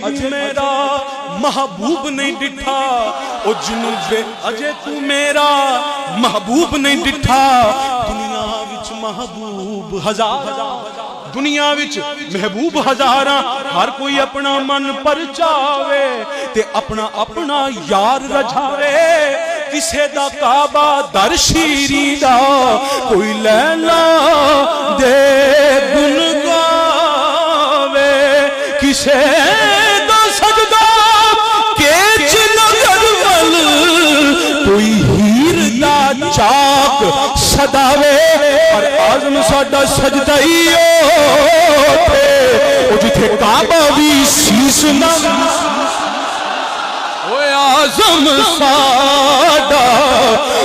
تو میرا محبوب نہیں ڈٹھا او جنوب اجے تو میرا محبوب نہیں ڈٹھا دنیا وچ محبوب ہزار دنیا وچ محبوب ہزاراں ہر کوئی اپنا من پرچاوے تے اپنا اپنا یار رجھاوے کسے دا کعبہ در شیری دا کوئی لیلا دے گن گاوے کسے دا سجدہ کیچ نگر ول کوئی ہیر دا چاک صداوے اور آزم ساڈا سجدہ ہی او جتھے کعبہ بھی سیس نہ آزم ساڈا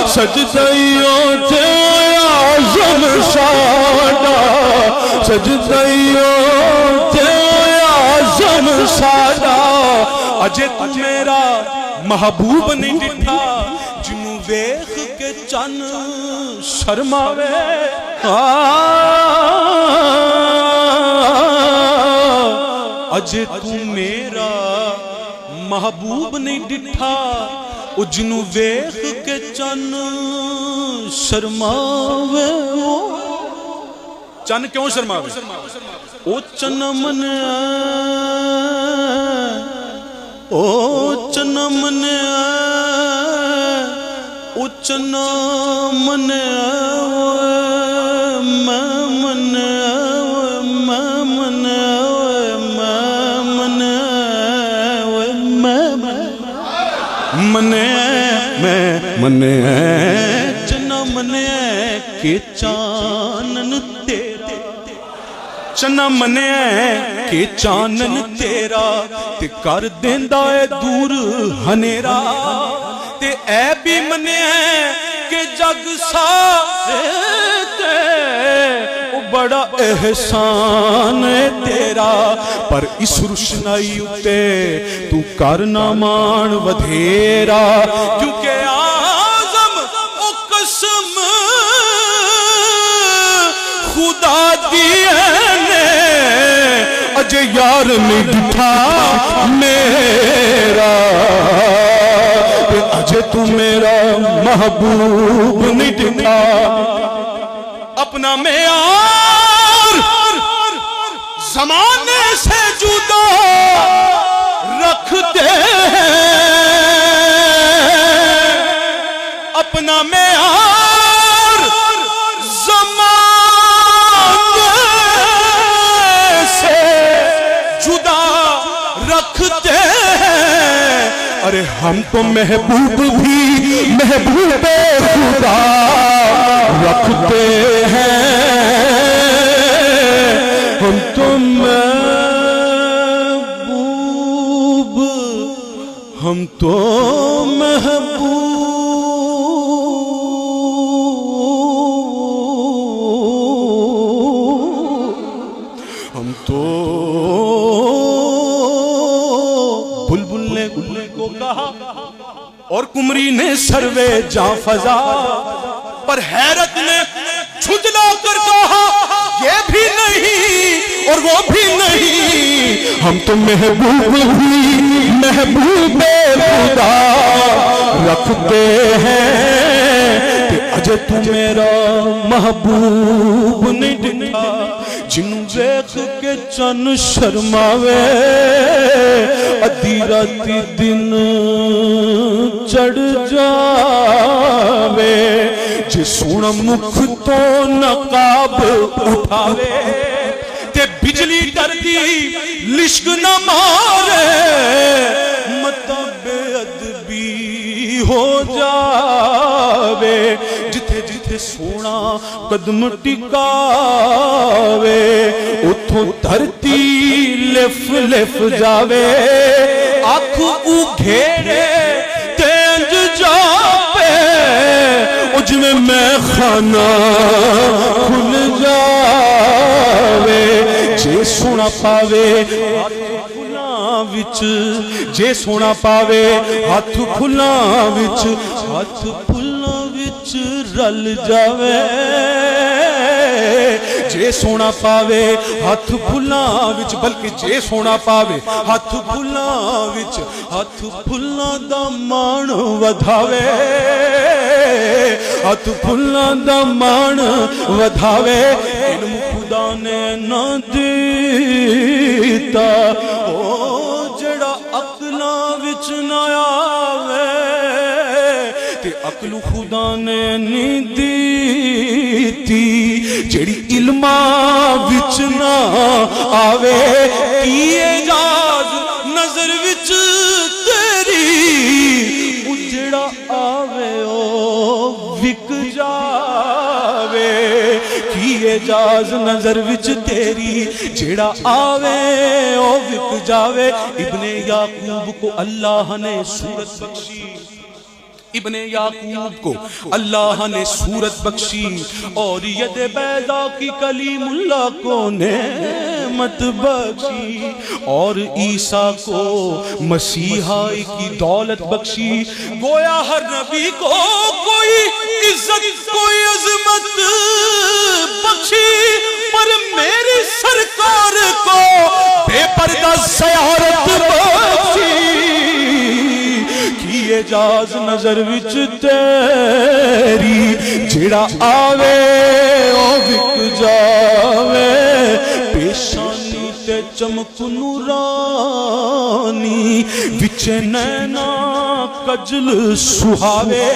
سجدائیوں تے آزم ساڈا سجدائیوں تے آزم ساڈا اجے تو میرا محبوب نہیں ڈٹھا جنوں ویکھ کے چن شرماوے اجے تو میرا محبوب نہیں ڈٹھا او جنوں ویکھ کے چن شرماوے چن کیوں شرماوے او چن من او چن من او چن من منے چنا منے کہ چانن تیرا چنا منے کہ چانن تیرا تے کر دیندا اے دور ہنیرا تے اے بھی منے کہ جگ سارے تے او بڑا احسان ہے تیرا پر اس روشنائی اتے تو کرنا مان ودھیرا کیونکہ آزم او قسم خدا دینے اجے یار نہیں ڈٹھا میرا اجے تو میرا محبوب نہیں ڈٹھا اپنا معیار زمانے سے جدا رکھتے ہیں اپنا معیار زمانے سے جدا رکھتے ہیں ارے ہم تو محبوب بھی محبوب خدا رکھتے ہیں ہم تو محبوب ہم تو محبوب ہم تو بلبل نے گل کو کہا اور کمری نے سروے جاں فضا پر حیرت نے جھجلا کر کہا یہ بھی نہیں اور وہ بھی نہیں ہم تو محبوب بھی محبوب خدا رکھتے ہیں کہ اجے تو میرا محبوب نہیں ڈٹھا جنوں ویکھ کے چن شرماوے ادھی راتی دن چڑھ جاوے جے سونا مکھ تو نقاب اٹھاوے تے بجلی ڈردی لشک نہ مارے متا بے ادبی ہو جاوے جتھے جتھے سونا قدم ٹکاوے اتھوں دھرتی لف لف جاوے آنکھ او گھیرے تینج جاوے اج میں خانہ کھل جاوے جے سونا پاوے ہاتھ کھلاں وچ جے سونا پاوے ہاتھ کھلاں وچ ہاتھ کھلاں وچ رل جاوے جے سونا پاوے ہاتھ پھلاں وچ بلکہ جے سونا پاوے ہاتھ پھلاں وچ ہاتھ پھلاں دا مان ودھاوے ہاتھ پھلاں دا مان ودھاوے علم خدا نے نہ دیتا او جڑا عقلاں وچ نہ آوے تے عقل خدا نے نہیں دیتی جڑی علماں وچ نہ آوے کی اعجاز نظر وچ تیری او جڑا آوے او وک جاوے کی اعجاز نظر وچ تیری جڑا آوے او وک جاوے ابن یعقوب کو اللہ نے صورت بخشی ابن یعقوب کو اللہ نے صورت بخشی اور ید بیضا کی کلیم اللہ کو نعمت بخشی اور عیسیٰ کو مسیحائی کی دولت بخشی گویا ہر نبی کو کوئی عزت کوئی عظمت بخشی پر میری سرکار کو بے پردہ سیارت بخشی اعجاز نظر وچ تیری جڑا آوے او وک جاوے پیشانی تے چمک نورانی وچ نینا کجل سہاوے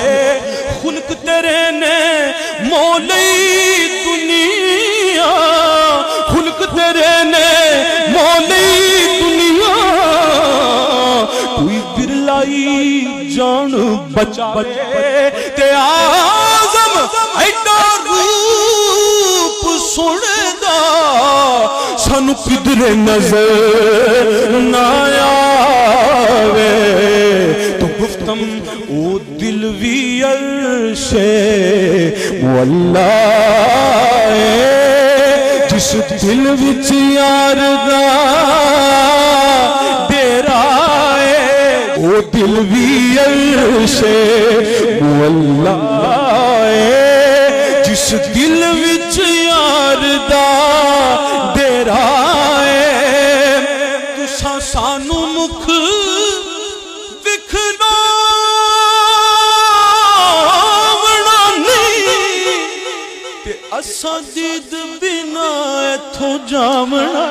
خلق تیرے نے مولی دنیا خلق تیرے نے مولی دنیا کوئی برلائی جان بچائے تے آزم ایڈا روپ سنے دا سانو کدھر نظر نہ آوے تو گفتم او دل وی عرش مولا جس دل وچ یار دا ڈیرا او دل بھی عرش مولا جس دل وچ یار دا ڈیرا تساں سانو مکھ وکھنا نہیں تے اساں دید بنا ایتھوں جاونا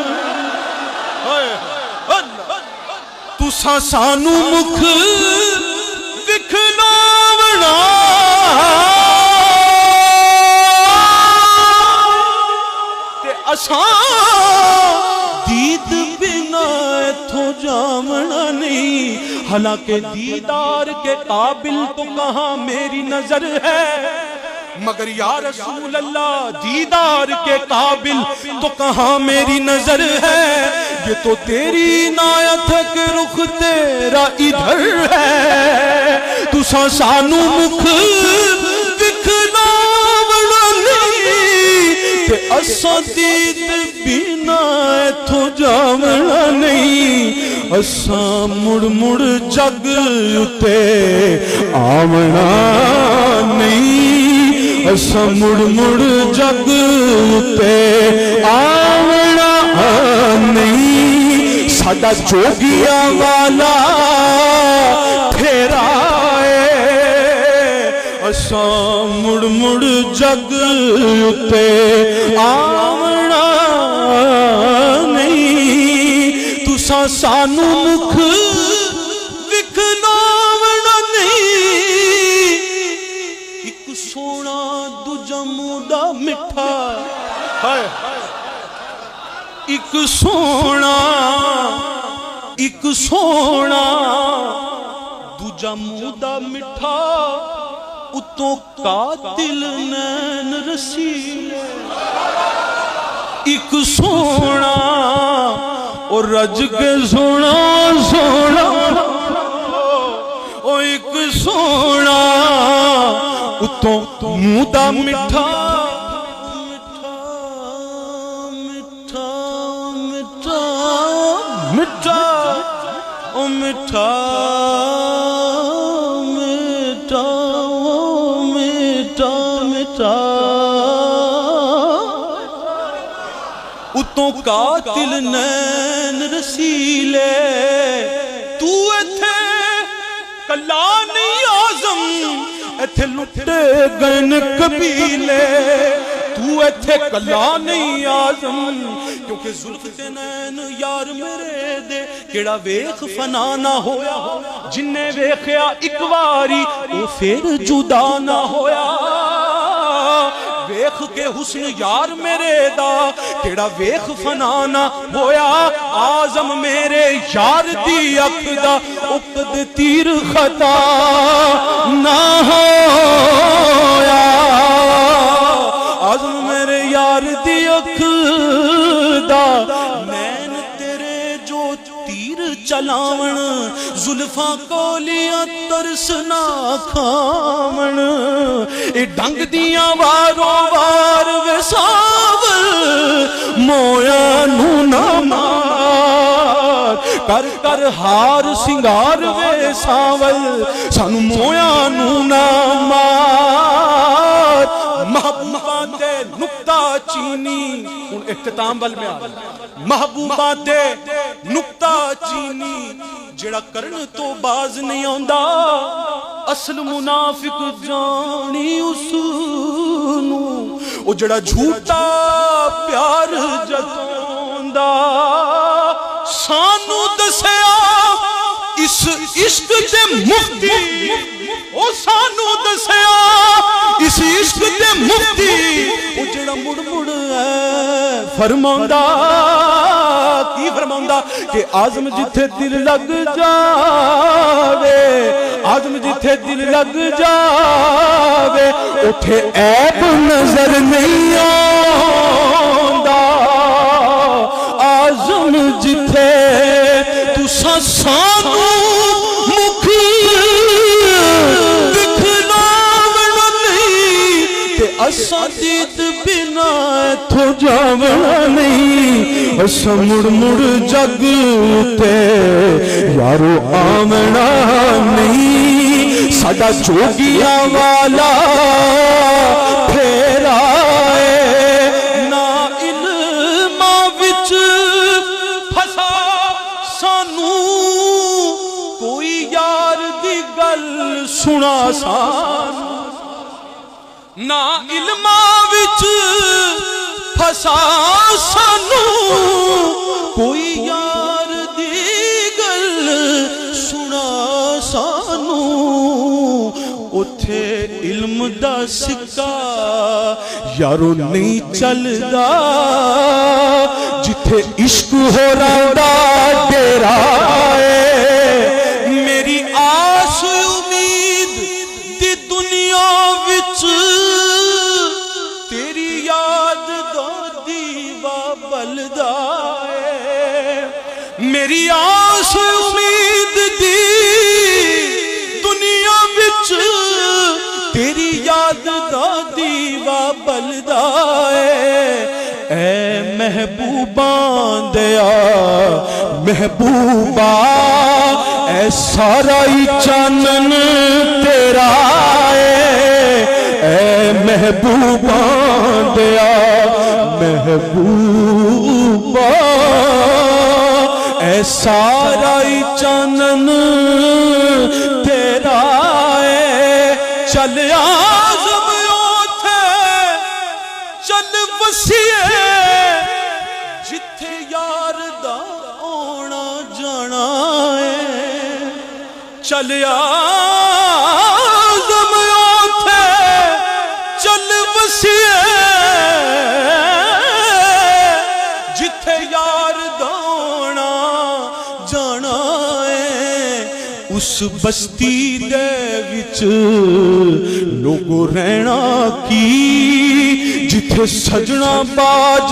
تساں سانو مکھ وکھلاونا تے اساں دید بنا ایتھوں جاونا نہیں حالانکہ دیدار کے قابل تو کہاں میری نظر ہے مگر یا رسول اللہ دیدار کے قابل تو کہاں میری نظر ہے یہ تو تیری عنایت ہے کہ رخ تیرا ادھر ہے تساں سانو مکھ وکھلاونا نہیں تے اساں دید بنا ایتھوں جاونا نہیں اساں مڑ مڑ جگ اتے آونا نہیں اساں مڑ مڑ جگ اتے آونا نہیں ساڈا جوگیا والا پھیرا اساں مڑ مڑ جگ اتے آونا نہیں تساں سانو مکھ وکھلاونا نہیں ایک سونا دوجا مودا مٹھا ایک سونا دوجا مودا مٹھا اتوں قاتل نین رسیلے ایک سونا اور رج کے سونا سونا او ایک سونا اتوں مودا مٹھا مٹھا او مٹھا مٹھا مٹھا مٹھا قاتل نین رسیلے تو ایتھے کلا نہیں آزم ایتھے لٹے گئن قبیلے تو ایتھے کلا نہیں آزم کیونکہ زلف تے نین یار میرے دے کیڑا ویخ فنا نہ ہویا جننے ویخیا ایک واری وہ پھر جدا نہ ہویا ویخ کے حسن یار میرے دا کیڑا ویخ فنا نہ ہویا آزم میرے یار دی اکھ دا اکد تیر خطا نہ ہویا آزم میرے یار دی اکھ دا نین تیرے جو تیر چلاون زلفاں کولیاں ترس نہ کھاون اے ڈنگ دیاں واروں وار وساول مویا نو نہ مار کر کر ہار سنگار وساول سانو مویا نو نہ مار محبوبہ دے نکتہ چینی ان اختتام بل میں آ محبوبہ دے نکتہ چینی جڑا کرن تو باز نہیں آندا اصل منافق جانی اسنو او جڑا جھوٹا پیار جتوندا سانو دسیا اس عشق دے مفتی او سانو دسیا اس عشق دے مفتی او جڑا مڑ مڑ ہے فرماوندا کی فرماوندا کہ آزم جتھے دل لگ جاوے آزم جتھے دل لگ جاوے اٹھے عیب نظر نہیں آندا آزم جتھے تساں سانو مکھ دکھلاونا نہیں تے اساں دید بنا ایتھوں جاونا نہیں اساں مڑ مڑ جگ تے یارو آونا نہیں ساڈا جوگیاں والا پھیرا ہے نا علماں وچ پھسا سانو کوئی یار دی گل سنا سانو نا علماں وچ پھسا سانو کوئی یار دی گل سنا سانو اتھے علم دا سکہ یارو نہیں چلدا جتھے عشق ہو رہا ڈیرا ہے میری آس امید دی دنیا وچ تیری یاد دا دیوا بلدا ہے میری آس امید دی دنیا وچ تیری یاد دا دیوا بلدا ہے اے محبوباں دیا محبوبہ اے سارا ہی چانن تیرا ہے اے محبوباں دیا محبوبہ اے سارا ہی چانن تیرا ہے چل آزم اوتھے چل وسیعے جتھے یار دا آنا جانا ہے چل آزم اوتھے چل وسیعے جتھے یار دا آنا جانا ہے اس بستی دے وچ لوگو رہنا کی جتھے سجنا باج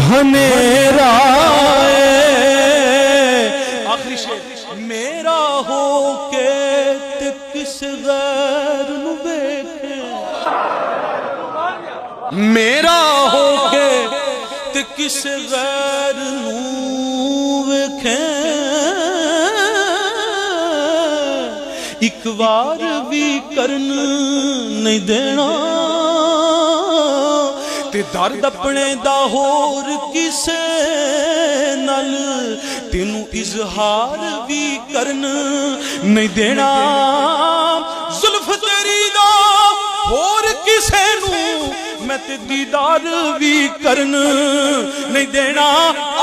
ہنیرا آخری شعر میرا ہو کے تے کس غیر نو ویکھے میرا ہو کے تے کس غیر نو ویکھے ایک وار بھی کرن نہیں دینا تے درد اپنے دا ہور کسے کسے نال تینوں اظہار بھی کرن نہیں دینا زلف تیری دا اور کسے نوں میں تے دیدار بھی کرن نہیں دینا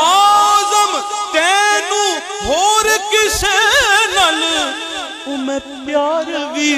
آزم تینوں اور کسے نال میں پیار بھی